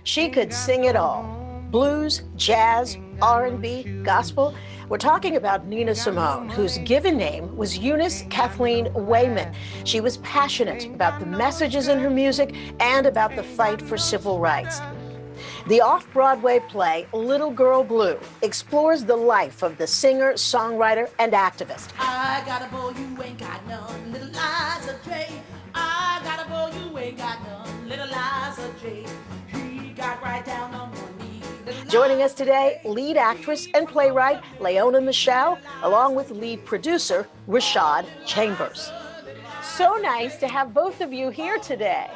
She could sing it all. Blues, jazz, R&B, gospel. We're talking about Nina Simone, whose given name was Eunice Kathleen Wayman. She was passionate about the messages in her music and about the fight for civil rights. The off-Broadway play Little Girl Blue explores the life of the singer, songwriter, and activist. I got a boy, you ain't got none, little Liza J. I got a boy, you ain't got none, little Liza J. He got right down on one knee. Joining us today, lead actress and playwright Laiona Michelle, along with lead producer Rashad Chambers. So nice to have both of you here today.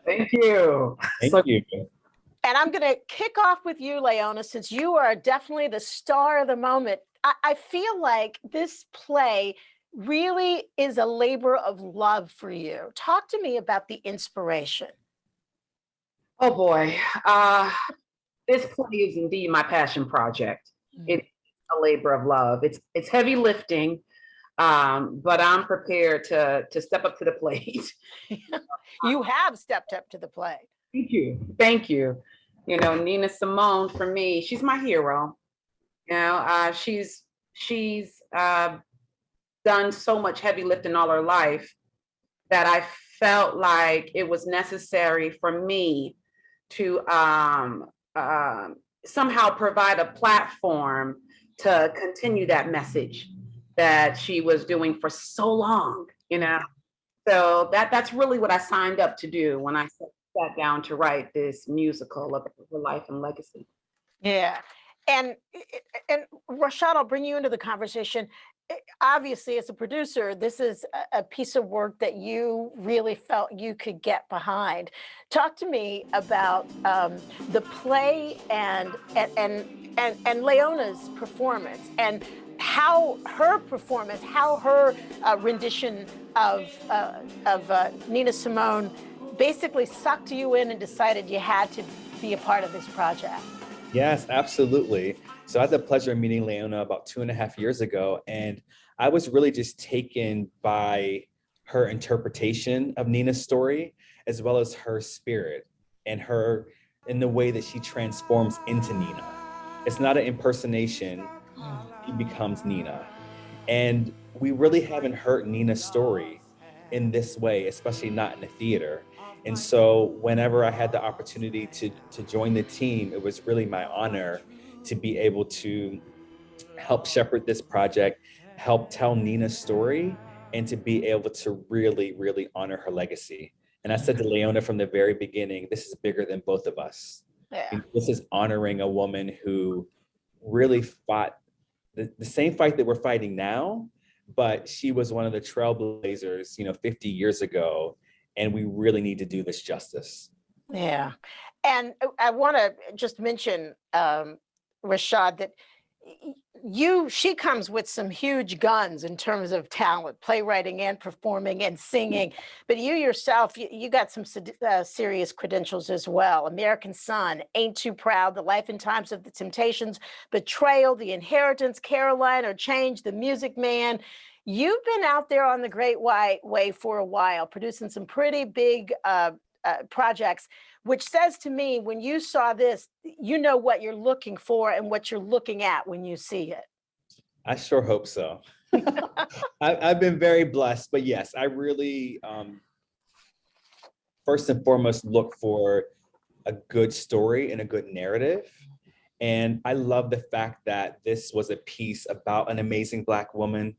Thank you. Thank you. And I'm going to kick off with you, Laiona, since you are definitely the star of the moment. I feel like this play really is a labor of love for you. Talk to me about the inspiration. Oh boy, this play is indeed my passion project. It's a labor of love. It's heavy lifting, but I'm prepared to step up to the plate. You have stepped up to the plate. Thank you. Thank you. You know, Nina Simone, for me, she's my hero. You know, she's done so much heavy lifting all her life that I felt like it was necessary for me to somehow provide a platform to continue that message that she was doing for so long, you know. So that's really what I signed up to do when I sat down to write this musical of her life and legacy. Yeah. And Rashad, I'll bring you into the conversation. Obviously, as a producer, this is a piece of work that you really felt you could get behind. Talk to me about the play and Laiona's performance, and how her performance, how her rendition of Nina Simone basically sucked you in and decided you had to be a part of this project. Yes, absolutely. So I had the pleasure of meeting Laiona about 2.5 years ago, and I was really just taken by her interpretation of Nina's story, as well as her spirit and in the way that she transforms into Nina. It's not an impersonation, she becomes Nina. And we really haven't heard Nina's story in this way, especially not in the theater. And so whenever I had the opportunity to join the team, it was really my honor to be able to help shepherd this project, help tell Nina's story, and to be able to really, really honor her legacy. And I said to Laiona from the very beginning, this is bigger than both of us. Yeah. This is honoring a woman who really fought the same fight that we're fighting now, but she was one of the trailblazers, 50 years ago. And we really need to do this justice. Yeah. And I want to just mention, Rashad, that she comes with some huge guns in terms of talent, playwriting and performing and singing. But you yourself, you got some serious credentials as well. American Son, Ain't Too Proud, The Life and Times of the Temptations, Betrayal, The Inheritance, Caroline or Change, The Music Man. You've been out there on the Great White Way for a while, producing some pretty big projects, which says to me, when you saw this, you know what you're looking for and what you're looking at when you see it. I sure hope so. I've been very blessed, but yes, I really, first and foremost, look for a good story and a good narrative. And I love the fact that this was a piece about an amazing Black woman,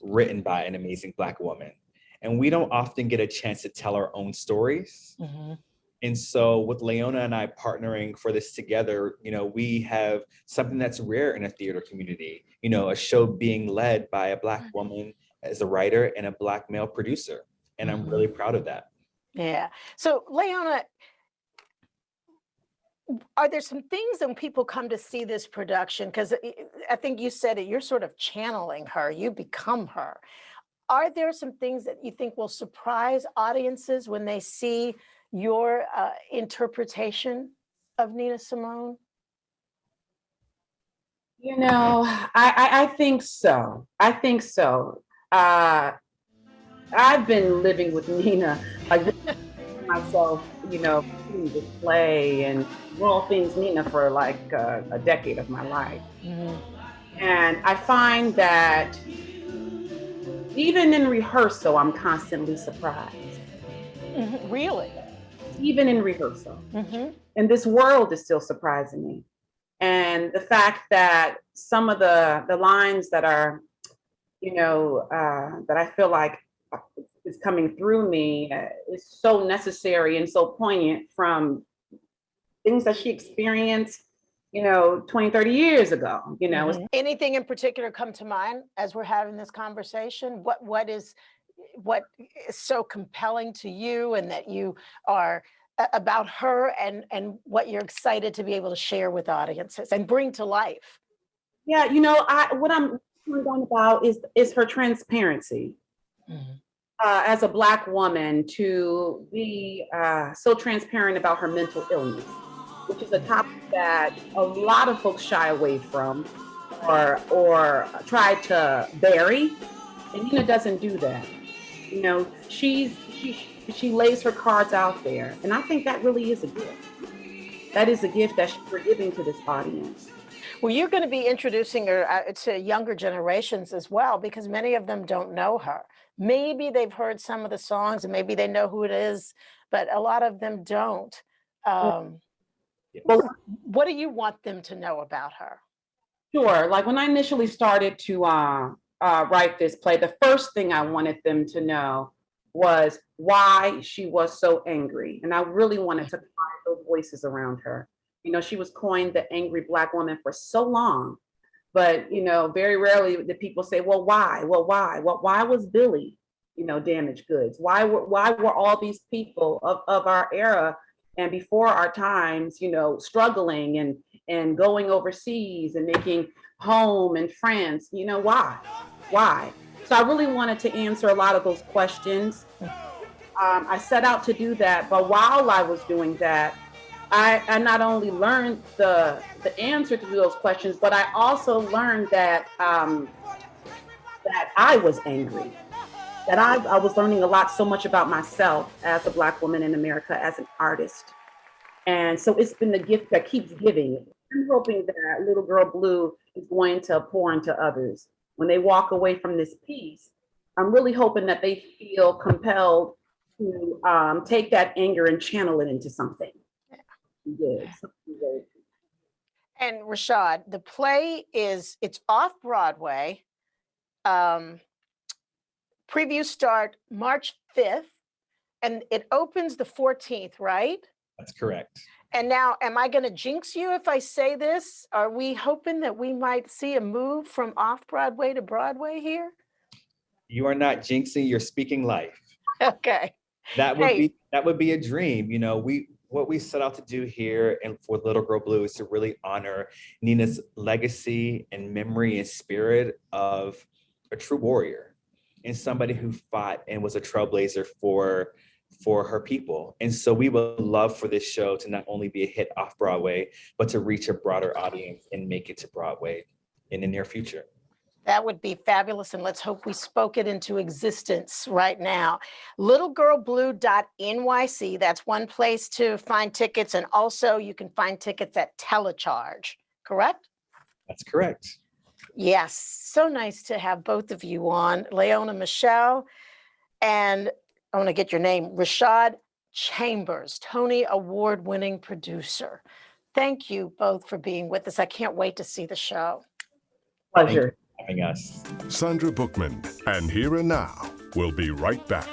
written by an amazing Black woman. And we don't often get a chance to tell our own stories. Mm-hmm. And so with Laiona and I partnering for this together, we have something that's rare in a theater community, a show being led by a Black woman as a writer and a Black male producer. And I'm really proud of that. Yeah. So Laiona, are there some things when people come to see this production? Because I think you said it, you're sort of channeling her, you become her. Are there some things that you think will surprise audiences when they see your interpretation of Nina Simone? I think so. I've been living with Nina, like myself, putting display and all things Nina for like a decade of my life. And I find that even in rehearsal, I'm constantly surprised. Really? Even in rehearsal. And this world is still surprising me. And the fact that some of the lines that are, that I feel like is coming through me is so necessary and so poignant from things that she experienced, 20, 30 years ago, Anything in particular come to mind as we're having this conversation? What is so compelling to you and that you are about her and what you're excited to be able to share with audiences and bring to life? Yeah, what I'm going about is her transparency. As a Black woman, to be so transparent about her mental illness, which is a topic that a lot of folks shy away from or try to bury, and Nina doesn't do that. She lays her cards out there, and I think that really is a gift. That is a gift that we're giving to this audience. Well, you're going to be introducing her to younger generations as well, because many of them don't know her. Maybe they've heard some of the songs and maybe they know who it is, but a lot of them don't. Well, what do you want them to know about her? Sure. Like when I initially started to write this play, the first thing I wanted them to know was why she was so angry. And I really wanted to find those voices around her. She was coined the angry Black woman for so long, but, very rarely the people say, well, why? Well, why? Well, why was Billy, damaged goods? Why were all these people of our era and before our times, struggling and going overseas and making home in France? Why? So I really wanted to answer a lot of those questions. I set out to do that, but while I was doing that, I not only learned the answer to those questions, but I also learned that that I was angry, that I was learning a lot, so much about myself as a Black woman in America, as an artist. And so it's been the gift that keeps giving. I'm hoping that Little Girl Blue is going to pour into others. When they walk away from this piece, I'm really hoping that they feel compelled to take that anger and channel it into something good. And Rashad, the play it's off Broadway. Previews start March 5th and it opens the 14th, right? That's correct. And now, am I going to jinx you if I say this? Are we hoping that we might see a move from off Broadway to Broadway here? You are not jinxing, you're speaking life. Okay. That would be a dream. What we set out to do here and for Little Girl Blue is to really honor Nina's legacy and memory and spirit of a true warrior and somebody who fought and was a trailblazer for her people. And so we would love for this show to not only be a hit off Broadway, but to reach a broader audience and make it to Broadway in the near future. That would be fabulous. And let's hope we spoke it into existence right now. littlegirlblue.nyc. That's one place to find tickets. And also you can find tickets at Telecharge, correct? That's correct. Yes. So nice to have both of you on. Laiona Michelle and I want to get your name, Rashad Chambers, Tony Award-winning producer. Thank you both for being with us. I can't wait to see the show. Pleasure. Having us. Sandra Bookman, and Here and Now. We'll be right back.